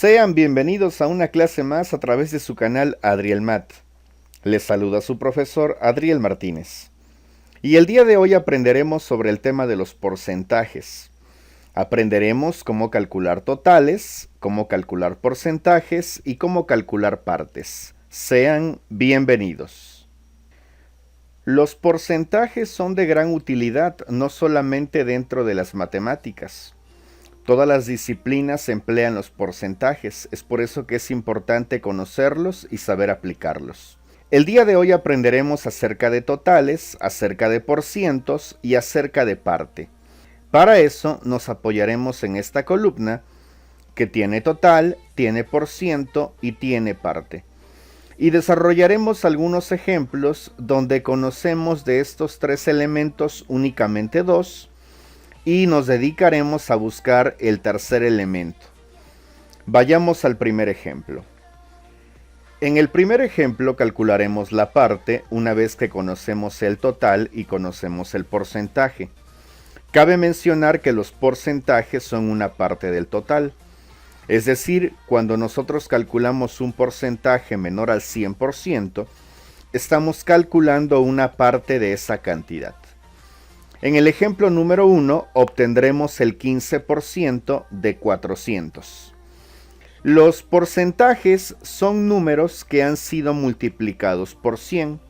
Sean bienvenidos a una clase más a través de su canal Adriel Mat. Les saluda su profesor Adriel Martínez. Y el día de hoy aprenderemos sobre el tema de los porcentajes. Aprenderemos cómo calcular totales, cómo calcular porcentajes y cómo calcular partes. Sean bienvenidos. Los porcentajes son de gran utilidad no solamente dentro de las matemáticas. Todas las disciplinas emplean los porcentajes, es por eso que es importante conocerlos y saber aplicarlos. El día de hoy aprenderemos acerca de totales, acerca de porcientos y acerca de parte. Para eso nos apoyaremos en esta columna que tiene total, tiene porciento y tiene parte. Y desarrollaremos algunos ejemplos donde conocemos de estos tres elementos únicamente dos, y nos dedicaremos a buscar el tercer elemento. Vayamos al primer ejemplo. En el primer ejemplo calcularemos la parte una vez que conocemos el total y conocemos el porcentaje. Cabe mencionar que los porcentajes son una parte del total. Es decir, cuando nosotros calculamos un porcentaje menor al 100%, estamos calculando una parte de esa cantidad. En el ejemplo número 1 obtendremos el 15% de 400. Los porcentajes son números que han sido multiplicados por 100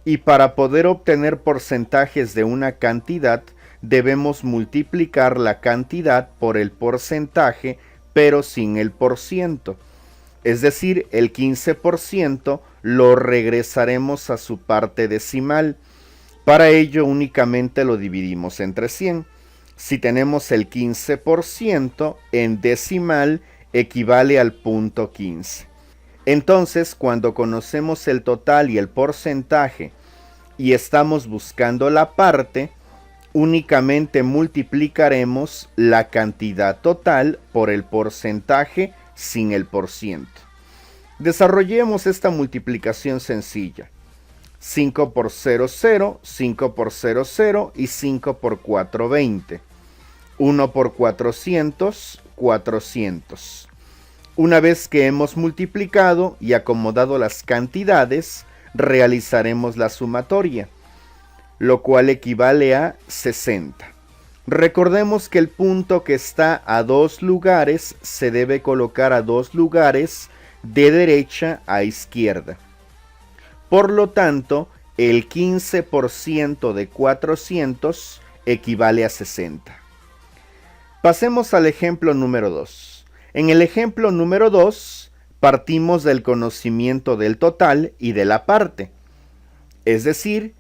y para poder obtener porcentajes de una cantidad debemos multiplicar la cantidad por el porcentaje pero sin el porciento. Es decir, el 15% lo regresaremos a su parte decimal. Para ello únicamente lo dividimos entre 100. Si tenemos el 15% en decimal equivale al punto 15. Entonces, cuando conocemos el total y el porcentaje y estamos buscando la parte, únicamente multiplicaremos la cantidad total por el porcentaje sin el porciento. Desarrollemos esta multiplicación sencilla. 5 por 0, 0, 5 por 0, 0 y 5 por 4, 20. 1 por 400, 400. Una vez que hemos multiplicado y acomodado las cantidades, realizaremos la sumatoria, lo cual equivale a 60. Recordemos que el punto que está a dos lugares se debe colocar a dos lugares de derecha a izquierda. Por lo tanto, el 15% de 400 equivale a 60. Pasemos al ejemplo número 2. En el ejemplo número 2, partimos del conocimiento del total y de la parte. Es decir,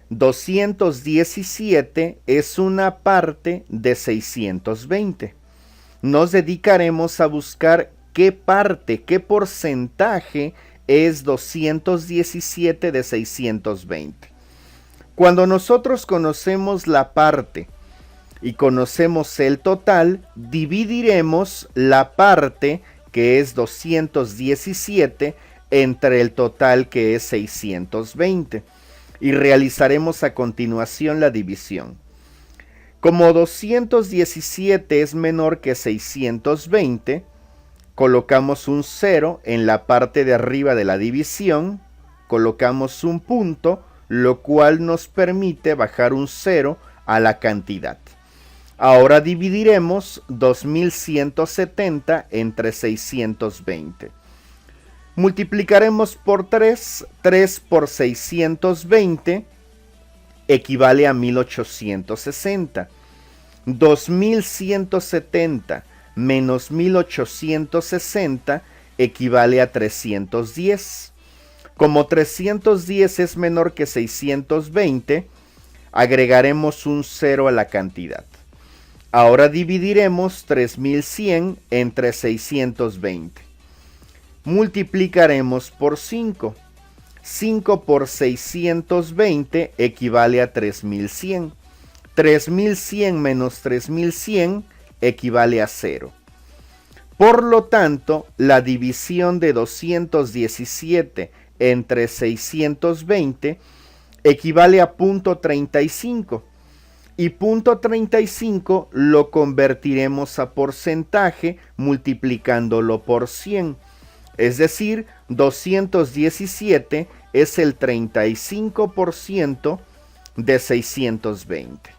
217 es una parte de 620. Nos dedicaremos a buscar qué parte, qué porcentaje es 217 de 620. Cuando nosotros conocemos la parte y conocemos el total, dividiremos la parte que es 217 entre el total que es 620 y realizaremos a continuación la división. Como 217 es menor que 620, colocamos un 0 en la parte de arriba de la división, colocamos un punto, lo cual nos permite bajar un 0 a la cantidad. Ahora dividiremos 2170 entre 620. Multiplicaremos por 3, 3 por 620 equivale a 1860. 2170 menos 1860 equivale a 310. Como 310 es menor que 620, agregaremos un 0 a la cantidad. Ahora dividiremos 3100 entre 620. Multiplicaremos por 5. 5 por 620 equivale a 3100. 3100 menos 3100 equivale a 0. Por lo tanto, la división de 217 entre 620 equivale a .35. y punto 35 lo convertiremos a porcentaje multiplicándolo por 100. Es decir, 217 es el 35% de 620.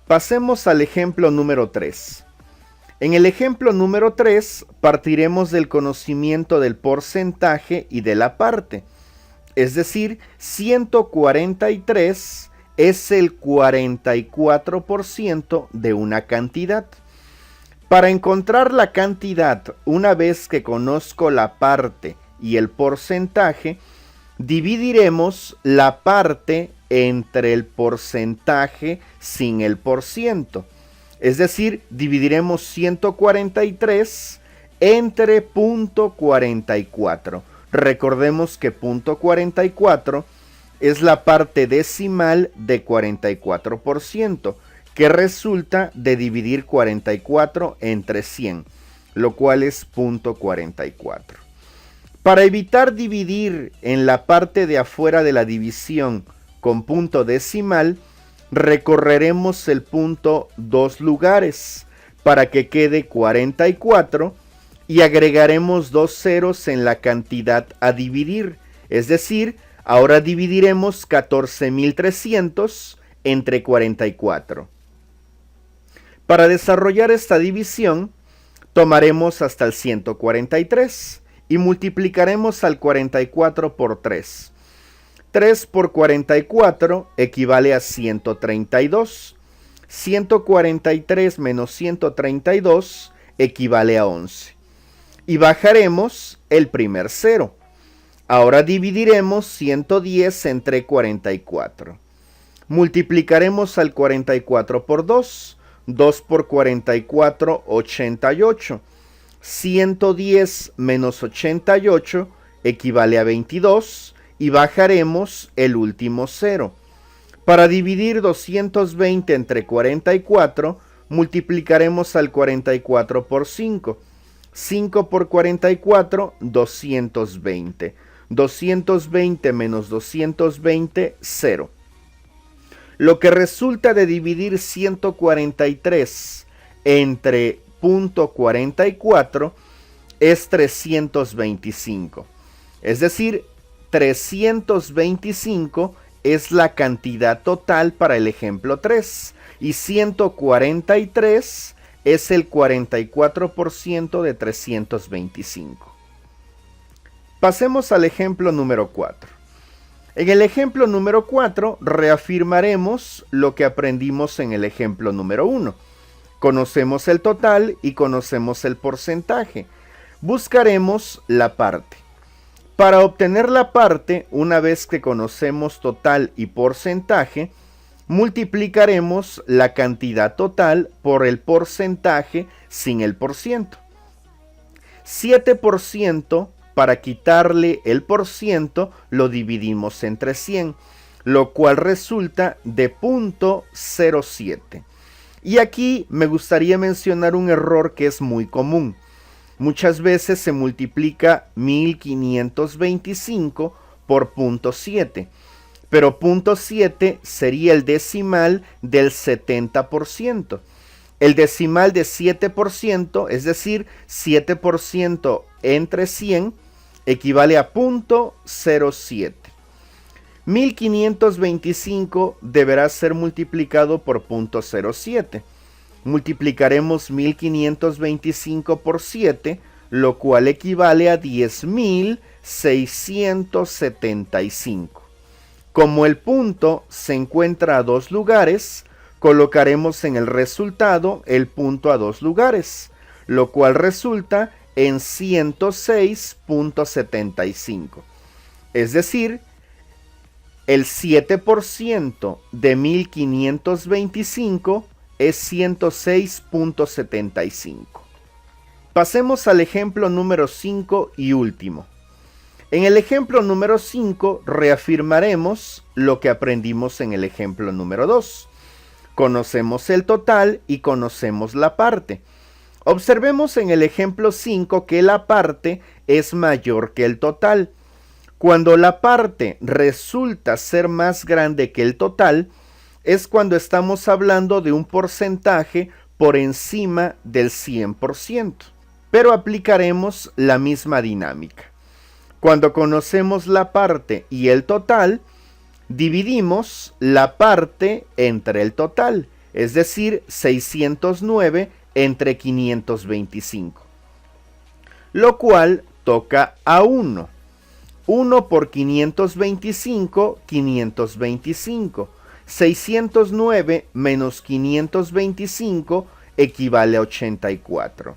Pasemos al ejemplo número 3. En el ejemplo número 3 partiremos del conocimiento del porcentaje y de la parte. Es decir, 143 es el 44% de una cantidad. Para encontrar la cantidad, una vez que conozco la parte y el porcentaje, dividiremos la parte entre el porcentaje sin el porciento. Es decir, dividiremos 143 entre punto 44. Recordemos que punto 44 es la parte decimal de 44%, que resulta de dividir 44 entre 100, lo cual es punto 44. Para evitar dividir en la parte de afuera de la división con punto decimal, recorreremos el punto 2 lugares para que quede 44 y agregaremos 2 ceros en la cantidad a dividir, es decir, ahora dividiremos 14.300 entre 44. Para desarrollar esta división, tomaremos hasta el 143 y multiplicaremos al 44 por 3. 3 por 44 equivale a 132. 143 menos 132 equivale a 11. Y bajaremos el primer cero. Ahora dividiremos 110 entre 44. Multiplicaremos al 44 por 2. 2 por 44, 88. 110 menos 88 equivale a 22 y bajaremos el último cero. Para dividir 220 entre 44, multiplicaremos al 44 por 5. 5 por 44, 220. 220 menos 220, 0. Lo que resulta de dividir 143 entre punto 44 es 325. Es decir, 325 es la cantidad total para el ejemplo 3 y 143 es el 44% de 325. Pasemos al ejemplo número 4. En el ejemplo número 4 reafirmaremos lo que aprendimos en el ejemplo número 1. Conocemos el total y conocemos el porcentaje. Buscaremos la parte. Para obtener la parte, una vez que conocemos total y porcentaje, multiplicaremos la cantidad total por el porcentaje sin el porciento. 7%, para quitarle el porciento, lo dividimos entre 100, lo cual resulta de 0.07. Y aquí me gustaría mencionar un error que es muy común. Muchas veces se multiplica 1525 por 0.7, pero 0.7 sería el decimal del 70%. El decimal de 7%, es decir, 7% entre 100, equivale a 0.07. 1525 deberá ser multiplicado por 0.07. Multiplicaremos 1525 por 7, lo cual equivale a 10.675. Como el punto se encuentra a 2 lugares, colocaremos en el resultado el punto a 2 lugares, lo cual resulta en 106.75. Es decir, el 7% de 1525 es 106.75. Pasemos al ejemplo número 5 y último. En el ejemplo número 5 reafirmaremos lo que aprendimos en el ejemplo número 2. Conocemos el total y conocemos la parte. Observemos en el ejemplo 5 que la parte es mayor que el total. Cuando la parte resulta ser más grande que el total, es cuando estamos hablando de un porcentaje por encima del 100%. Pero aplicaremos la misma dinámica. Cuando conocemos la parte y el total, dividimos la parte entre el total, es decir, 609 entre 525. Lo cual toca a 1. 1 por 525, 525. 609 menos 525 equivale a 84.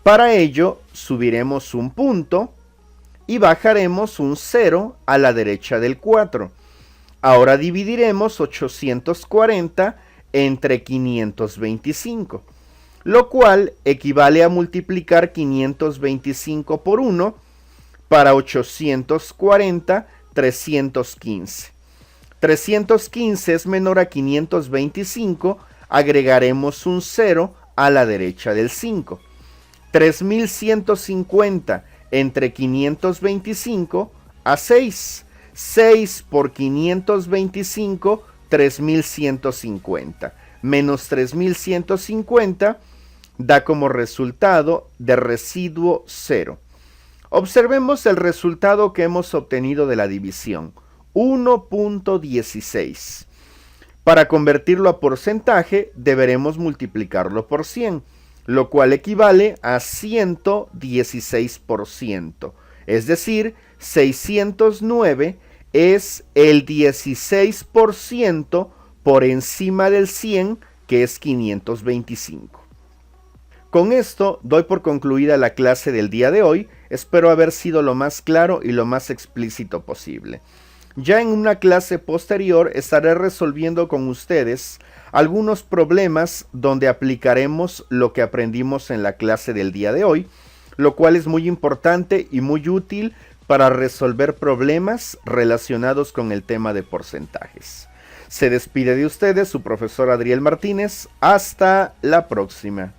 Para ello, subiremos un punto y bajaremos un 0 a la derecha del 4. Ahora dividiremos 840 entre 525, lo cual equivale a multiplicar 525 por 1 para 840, 315. 315 es menor a 525, agregaremos un 0 a la derecha del 5. 3150 entre 525 a 6. 6 por 525, 3150. Menos 3150 da como resultado de residuo 0. Observemos el resultado que hemos obtenido de la división. 1.16. Para convertirlo a porcentaje, deberemos multiplicarlo por 100, lo cual equivale a 116%. Es decir, 609 es el 16% por encima del 100, que es 525. Con esto doy por concluida la clase del día de hoy. Espero haber sido lo más claro y lo más explícito posible. Ya en una clase posterior estaré resolviendo con ustedes algunos problemas donde aplicaremos lo que aprendimos en la clase del día de hoy, lo cual es muy importante y muy útil para resolver problemas relacionados con el tema de porcentajes. Se despide de ustedes su profesor Adriel Martínez. Hasta la próxima.